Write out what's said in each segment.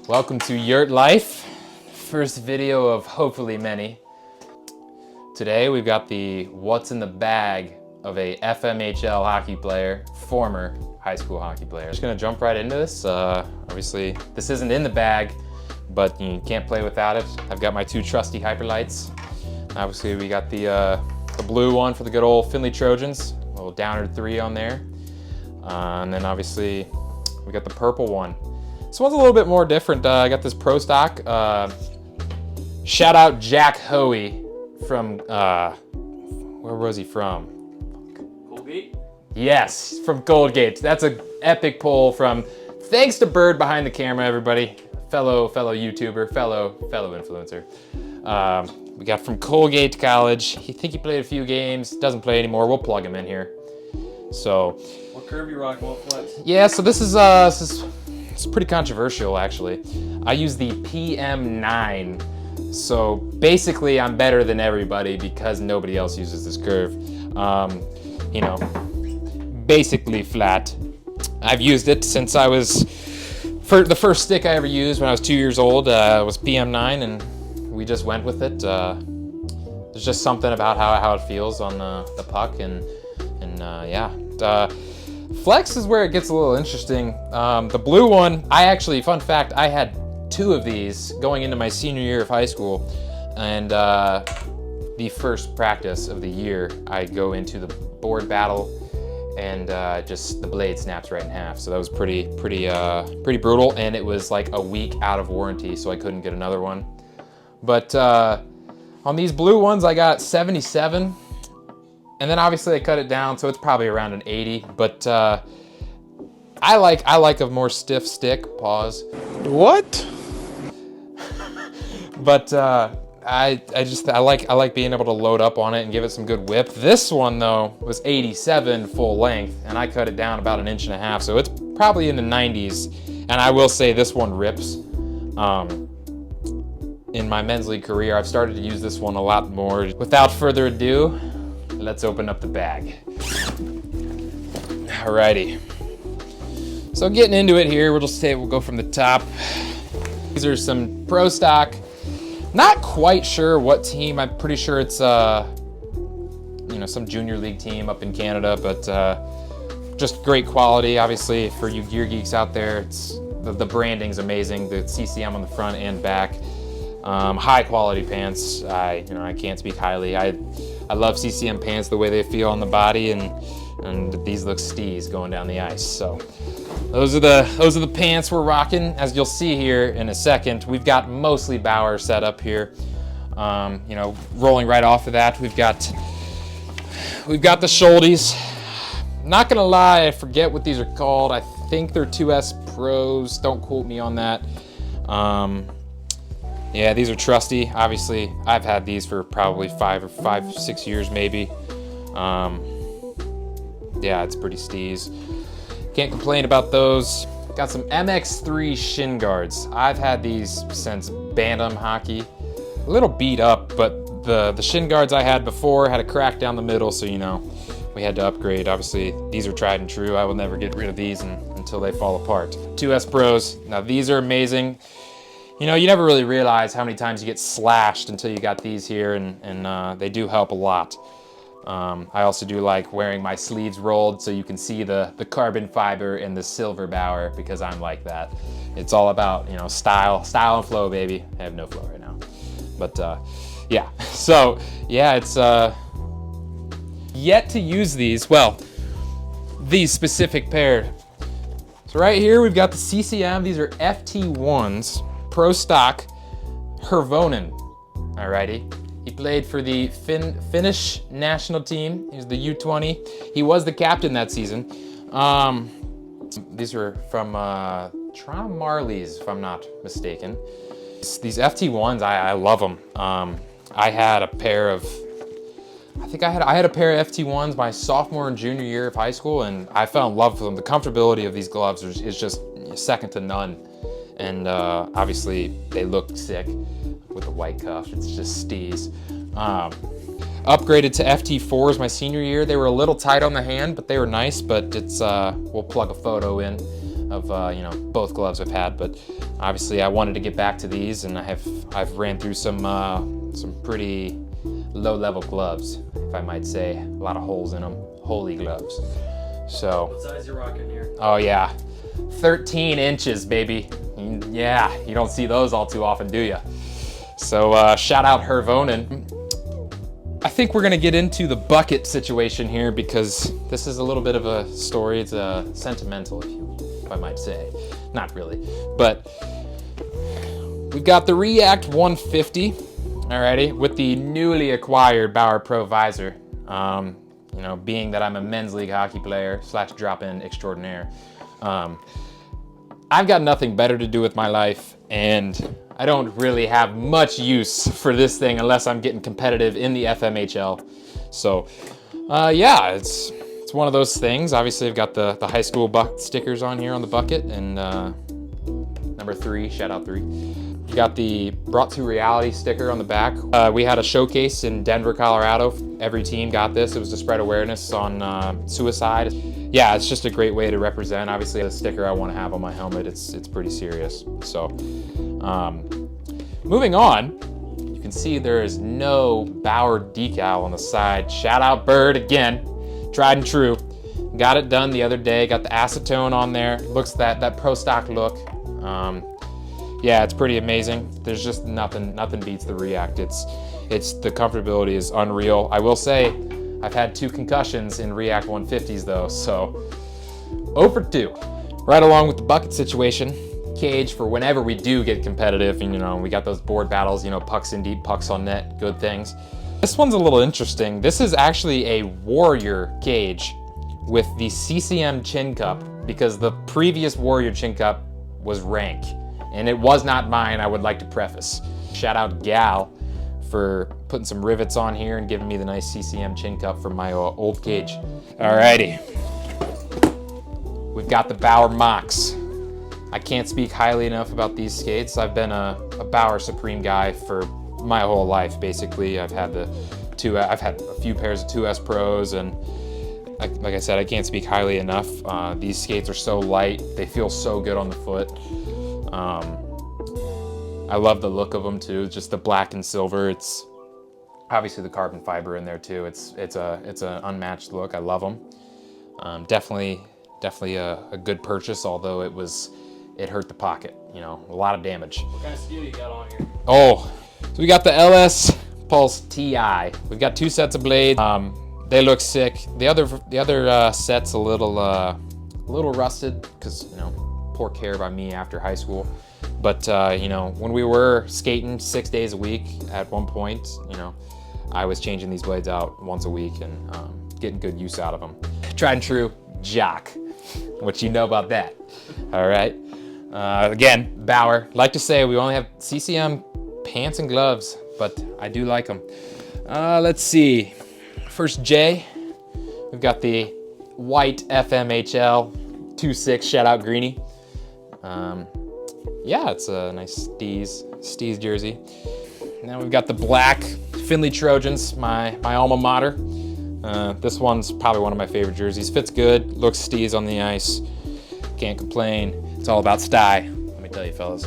Welcome to Yurt Life, first video of hopefully many. Today we've got the what's in the bag of a FMHL hockey player, former high school hockey player. Just gonna jump right into this. Obviously this isn't in the bag, but you can't play without it. I've got my two trusty Hyperlights. Obviously we got the blue one for the good old Finley Trojans, a little Downer 3 on there. And then obviously we got the purple one. This one's a little bit more different. I got this Pro Stock. Shout out Jack Hoey from, where was he from? Colgate? Yes, from Goldgate. That's an epic pull from, thanks to Bird behind the camera, everybody. Fellow YouTuber, fellow influencer. We got from Colgate College. I think he played a few games, doesn't play anymore. We'll plug him in here. So. What curve you rocking? What flex? Yeah, so this is it's pretty controversial actually. I use the PM9. So basically I'm better than everybody because nobody else uses this curve. You know, basically flat. I've used it since I was, the first stick I ever used when I was 2 years old was PM9 and we just went with it. There's just something about how it feels on the puck and yeah. Flex is where it gets a little interesting. The blue one, fun fact, I had 2 of these going into my senior year of high school, and the first practice of the year, I go into the board battle, and just the blade snaps right in half. So that was pretty brutal, and it was like a week out of warranty, so I couldn't get another one. But on these blue ones, I got 77. And then obviously I cut it down, so it's probably around an 80, but I like a more stiff stick, pause. What? But I like being able to load up on it and give it some good whip. This one though was 87 full length, and I cut it down about 1.5 inches, so it's probably in the 90s. And I will say this one rips. In my men's league career, I've started to use this one a lot more. Without further ado, let's open up the bag. Alrighty. So getting into it here, we'll go from the top. These are some Pro Stock. Not quite sure what team. I'm pretty sure it's you know, some junior league team up in Canada, but just great quality. Obviously, for you gear geeks out there, it's the branding's amazing. The CCM on the front and back. High quality pants. I can't speak highly. I love CCM pants, the way they feel on the body, and these look steez going down the ice. So those are the pants we're rocking. As you'll see here in a second, we've got mostly Bauer set up here. You know, rolling right off of that, we've got the shouldies. Not gonna lie, I forget what these are called. I think they're 2S Pros. Don't quote me on that. Yeah, these are trusty. Obviously, I've had these for probably 6 years maybe. Yeah, it's pretty steez. Can't complain about those. Got some MX3 shin guards. I've had these since Bantam hockey. A little beat up, but the shin guards I had before had a crack down the middle, so you know, we had to upgrade. Obviously, these are tried and true. I will never get rid of these until they fall apart. 2S Pros. Now these are amazing. You know, you never really realize how many times you get slashed until you got these here, and they do help a lot. I also do like wearing my sleeves rolled so you can see the carbon fiber and the silver Bauer, because I'm like that. It's all about, you know, style and flow, baby. I have no flow right now. But yeah, so yeah, it's yet to use these. Well, these specific pair. So right here we've got the CCM. These are FT1s. Pro Stock Hervonen, alrighty. He played for the Finnish national team. He was the U20. He was the captain that season. These are from Toronto Marlies, if I'm not mistaken. These FT1s, I love them. I had a pair of, I had a pair of FT1s my sophomore and junior year of high school, and I fell in love with them. The comfortability of these gloves is just second to none. And obviously they look sick with the white cuff. It's just steez. Upgraded to FT4s my senior year. They were a little tight on the hand, but they were nice. But it's we'll plug a photo in of you know, both gloves I've had. But obviously I wanted to get back to these, and I've ran through some pretty low-level gloves, if I might say. A lot of holes in them, holy gloves. So. What size you rocking here? Oh yeah, 13 inches, baby. Yeah, you don't see those all too often, do you? So shout out Hervonen. I think we're gonna get into the bucket situation here because this is a little bit of a story. It's sentimental, if I might say. Not really, but we've got the React 150, alrighty, with the newly acquired Bauer Pro visor. You know, being that I'm a men's league hockey player / drop-in extraordinaire, I've got nothing better to do with my life, and I don't really have much use for this thing unless I'm getting competitive in the FMHL. So, yeah, it's one of those things. Obviously, I've got the high school bucket stickers on here on the bucket, and number 3, shout out 3. You got the Brought to Reality sticker on the back. We had a showcase in Denver, Colorado. Every team got this. It was to spread awareness on suicide. Yeah, it's just a great way to represent. Obviously, the sticker I want to have on my helmet, it's pretty serious. So, moving on, you can see there is no Bauer decal on the side. Shout out Bird again, tried and true. Got it done the other day. Got the acetone on there. Looks that pro stock look. Yeah, it's pretty amazing. There's just nothing beats the React. It's the comfortability is unreal. I will say, I've had 2 concussions in React 150s though, so 0 for 2. Right along with the bucket situation, cage for whenever we do get competitive, and you know, we got those board battles, you know, pucks in deep, pucks on net, good things. This one's a little interesting. This is actually a Warrior cage with the CCM chin cup, because the previous Warrior chin cup was rank, and it was not mine, I would like to preface. Shout out Gal for putting some rivets on here and giving me the nice CCM chin cup from my old cage. Alrighty. We've got the Bauer Mox. I can't speak highly enough about these skates. I've been a Bauer Supreme guy for my whole life, basically. I've had a few pairs of 2S Pros, and like I said, I can't speak highly enough. These skates are so light. They feel so good on the foot. I love the look of them too, just the black and silver. It's obviously the carbon fiber in there too. It's an unmatched look. I love them. Definitely a good purchase, although it hurt the pocket, you know, a lot of damage. What kind of steel you got on here? Oh, so we got the LS Pulse TI. We've got 2 sets of blades. They look sick. The other set's a little rusted because, you know, poor care by me after high school. But you know, when we were skating 6 days a week at one point, you know, I was changing these blades out once a week and getting good use out of them. Tried and true, jock. What you know about that? All right. Again, Bauer. Like to say we only have CCM pants and gloves, but I do like them. Let's see. First J, we've got the white FMHL 2.6. Shout out Greeny. Yeah, it's a nice Steez jersey. Now we've got the black Findlay Trojans, my alma mater. This one's probably one of my favorite jerseys. Fits good, looks Steez on the ice. Can't complain. It's all about style. Let me tell you, fellas.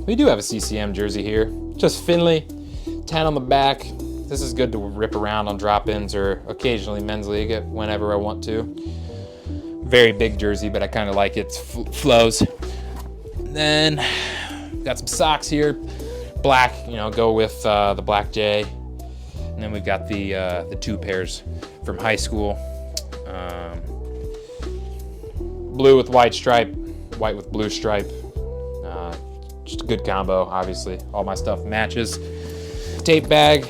We do have a CCM jersey here. Just Findlay, 10 on the back. This is good to rip around on drop-ins or occasionally men's league whenever I want to. Very big jersey, but I kind of like its flows. Then got some socks here, black. You know, go with the black J. And then we've got the 2 pairs from high school. Blue with white stripe, white with blue stripe. Just a good combo, obviously. All my stuff matches. Tape bag.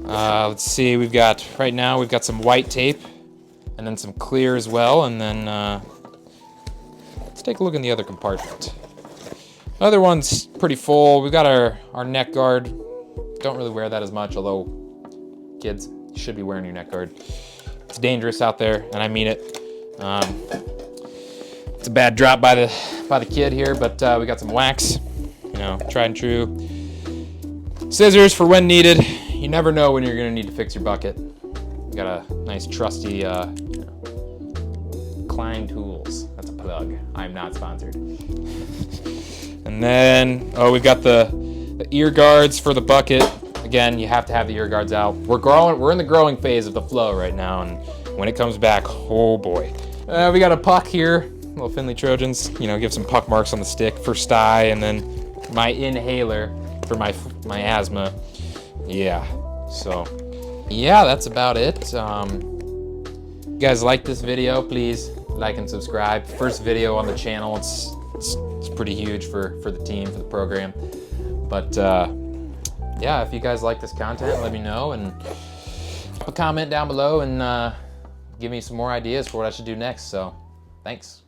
Let's see, right now we've got some white tape and then some clear as well. And then let's take a look in the other compartment. Other one's pretty full. We've got our neck guard. Don't really wear that as much, although kids, you should be wearing your neck guard. It's dangerous out there, and I mean it. It's a bad drop by the kid here, but we got some wax, you know, tried and true. Scissors for when needed. You never know when you're gonna need to fix your bucket. Got a nice trusty Klein Tools. That's a plug. I'm not sponsored. And then, we've got the ear guards for the bucket. Again, you have to have the ear guards out. We're in the growing phase of the flow right now, and when it comes back, oh boy. We got a puck here, little Finley Trojans. You know, give some puck marks on the stick for sty, and then my inhaler for my asthma. Yeah, so yeah, that's about it. You guys like this video, please like and subscribe. First video on the channel. It's pretty huge for the team, for the program. But yeah, if you guys like this content, let me know, and a comment down below, and give me some more ideas for what I should do next. So thanks.